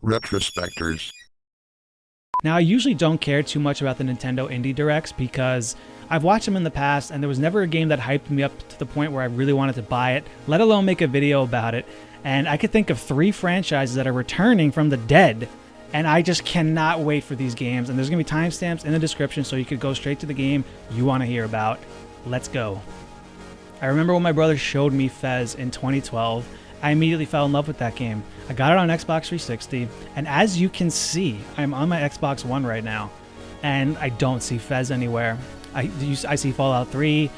Retrospectors. Now, I usually don't care too much about the Nintendo Indie Directs because I've watched them in the past and there was never a game that hyped me up to the point where I really wanted to buy it, let alone make a video about it. And I could think of 3 franchises that are returning from the dead, and I just cannot wait for these games. And there's going to be timestamps in the description so you could go straight to the game you want to hear about. Let's go. I remember when my brother showed me Fez in 2012. I immediately fell in love with that game. I got it on Xbox 360, and as you can see, I'm on my Xbox One right now, and I don't see Fez anywhere. I see Fallout 3,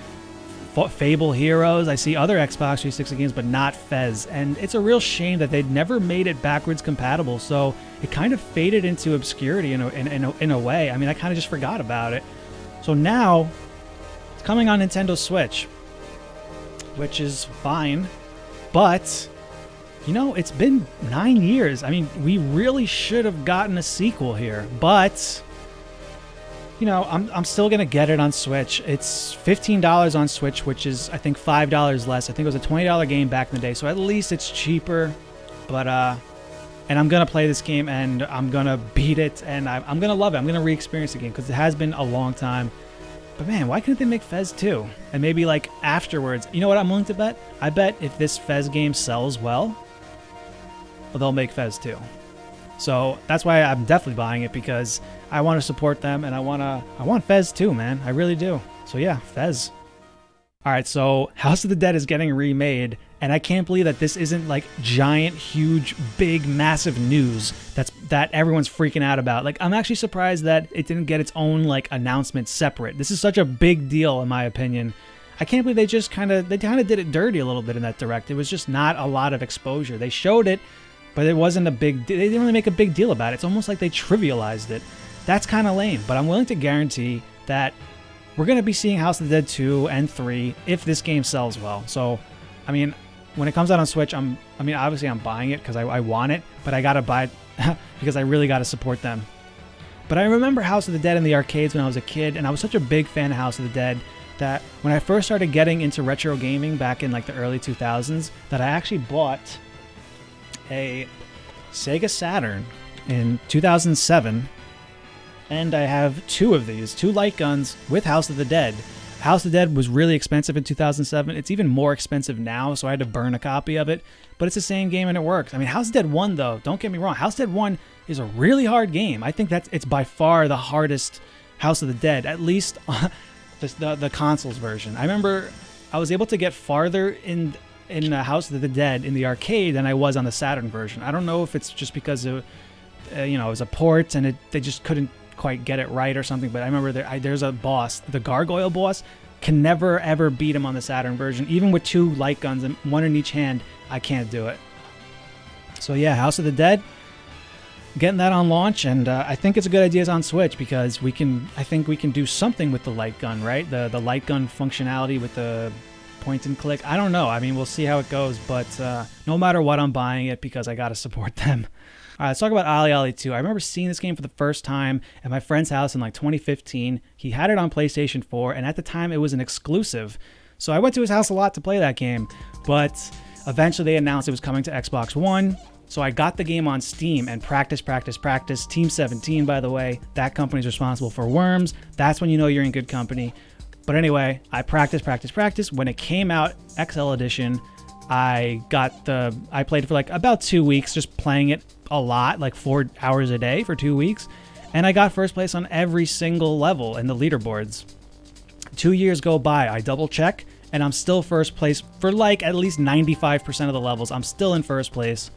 Fable Heroes, I see other Xbox 360 games, but not Fez, and it's a real shame that they'd never made it backwards compatible, so it kind of faded into obscurity in a way. I mean, I kind of just forgot about it. So now, it's coming on Nintendo Switch, which is fine. But, you know, it's been 9 years. I mean, we really should have gotten a sequel here. But, you know, I'm still going to get it on Switch. It's $15 on Switch, which is, I think, $5 less. I think it was a $20 game back in the day. So at least it's cheaper. But, and I'm going to play this game and I'm going to beat it. And I'm going to love it. I'm going to re-experience the game because it has been a long time. But man, why couldn't they make Fez 2? And maybe like afterwards, you know what I'm willing to bet? I bet if this Fez game sells well, they'll make Fez 2. So that's why I'm definitely buying it, because I want to support them and I want Fez 2, man. I really do. So yeah, Fez. All right, so House of the Dead is getting remade, and I can't believe that this isn't like giant, huge, big, massive news that everyone's freaking out about. Like, I'm actually surprised that it didn't get its own like announcement separate. This is such a big deal, in my opinion. I can't believe they kind of did it dirty a little bit in that direct. It was just not a lot of exposure. They showed it, but it wasn't a big deal. They didn't really make a big deal about it. It's almost like they trivialized it. That's kind of lame, but I'm willing to guarantee that we're going to be seeing House of the Dead 2 and 3 if this game sells well. So, I mean, when it comes out on Switch, obviously I'm buying it because I want it, but I got to buy it because I really got to support them. But I remember House of the Dead in the arcades when I was a kid, and I was such a big fan of House of the Dead that when I first started getting into retro gaming back in like the early 2000s, that I actually bought a Sega Saturn in 2007. And I have 2 of these, 2 light guns with House of the Dead. House of the Dead was really expensive in 2007. It's even more expensive now, so I had to burn a copy of it. But it's the same game and it works. I mean, House of the Dead 1, though, don't get me wrong. House of the Dead 1 is a really hard game. I think it's by far the hardest House of the Dead, at least the consoles version. I remember I was able to get farther in House of the Dead in the arcade than I was on the Saturn version. I don't know if it's just because it was a port and they just couldn't quite get it right or something, but I remember there's a boss, the gargoyle boss, can never ever beat him on the Saturn version. Even with 2 light guns and 1 in each hand, I can't do it. So yeah, House of the Dead, getting that on launch, and I think it's a good idea on Switch because I think we can do something with the light gun, right? The light gun functionality with the point and click. I don't know. I mean, we'll see how it goes, but no matter what, I'm buying it because I got to support them. All right, let's talk about Olli Olli 2. I remember seeing this game for the first time at my friend's house in like 2015. He had it on PlayStation 4, and at the time it was an exclusive. So I went to his house a lot to play that game, but eventually they announced it was coming to Xbox One. So I got the game on Steam and practice. Team 17, by the way, that company's responsible for Worms. That's when you know you're in good company. But anyway, I practiced. When it came out, XL Edition, I played it for like about 2 weeks, just playing it a lot, like 4 hours a day for 2 weeks. And I got first place on every single level in the leaderboards. 2 years go by, I double check, and I'm still first place for like at least 95% of the levels. I'm still in first place.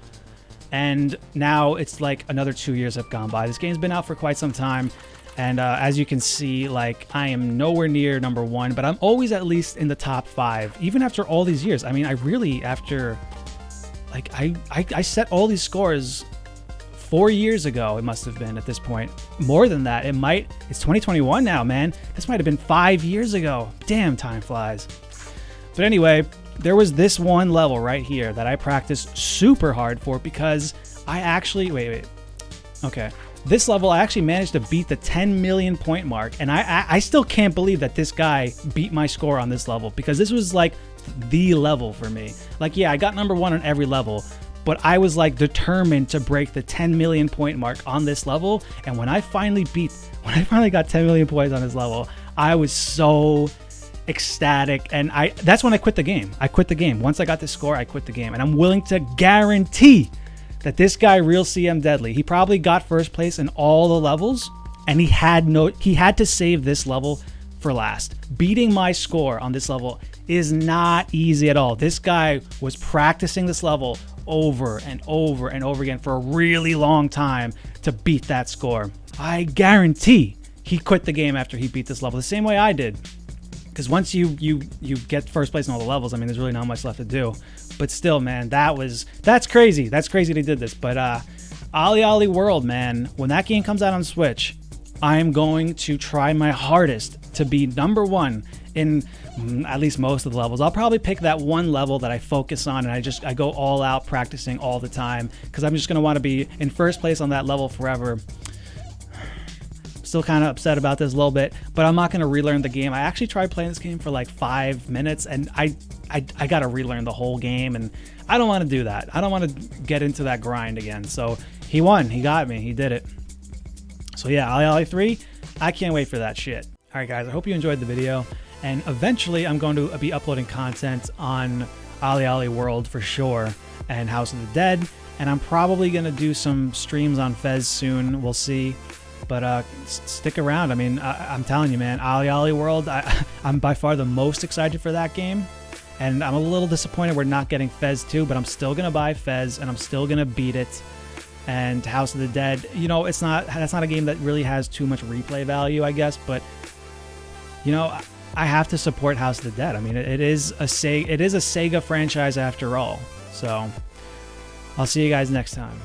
And now it's like another 2 years have gone by. This game's been out for quite some time. And as you can see, like, I am nowhere near number 1, but I'm always at least in the top 5, even after all these years. I mean, I really, after, like, I set all these scores 4 years ago, it must have been at this point. More than that, it's 2021 now, man. This might have been 5 years ago. Damn, time flies. But anyway, there was this one level right here that I practiced super hard for because I actually, okay. This level, I actually managed to beat the 10 million point mark, and I still can't believe that this guy beat my score on this level because this was like the level for me. Like, yeah, I got number 1 on every level, but I was like determined to break the 10 million point mark on this level. And when I finally got 10 million points on this level, I was so ecstatic. And that's when I quit the game. I quit the game. Once I got this score, I quit the game. And I'm willing to guarantee that this guy, Real CM Deadly, he probably got first place in all the levels, and he had to save this level for last. Beating my score on this level is not easy at all. This guy was practicing this level over and over and over again for a really long time to beat that score. I guarantee he quit the game after he beat this level, the same way I did. Because once you get first place in all the levels, I mean, there's really not much left to do. But still, man, that's crazy. That's crazy they did this. But Olli Olli World, man, when that game comes out on Switch, I'm going to try my hardest to be number one in at least most of the levels. I'll probably pick that one level that I focus on, and I go all out practicing all the time, because I'm just going to want to be in first place on that level forever. Still kind of upset about this a little bit, but I'm not going to relearn the game. I actually tried playing this game for like 5 minutes, and I got to relearn the whole game, and I don't want to do that. I don't want to get into that grind again. So he won. He got me. He did it. So yeah, Olli Olli 3, I can't wait for that shit. All right, guys, I hope you enjoyed the video, and eventually I'm going to be uploading content on Olli Olli World for sure, and House of the Dead, and I'm probably going to do some streams on Fez soon. We'll see. But stick around. I mean, I'm telling you, man, Olli Olli World, I'm by far the most excited for that game. And I'm a little disappointed we're not getting Fez 2, but I'm still going to buy Fez, and I'm still going to beat it. And House of the Dead, you know, that's not a game that really has too much replay value, I guess. But, you know, I have to support House of the Dead. I mean, it is a Sega franchise after all. So I'll see you guys next time.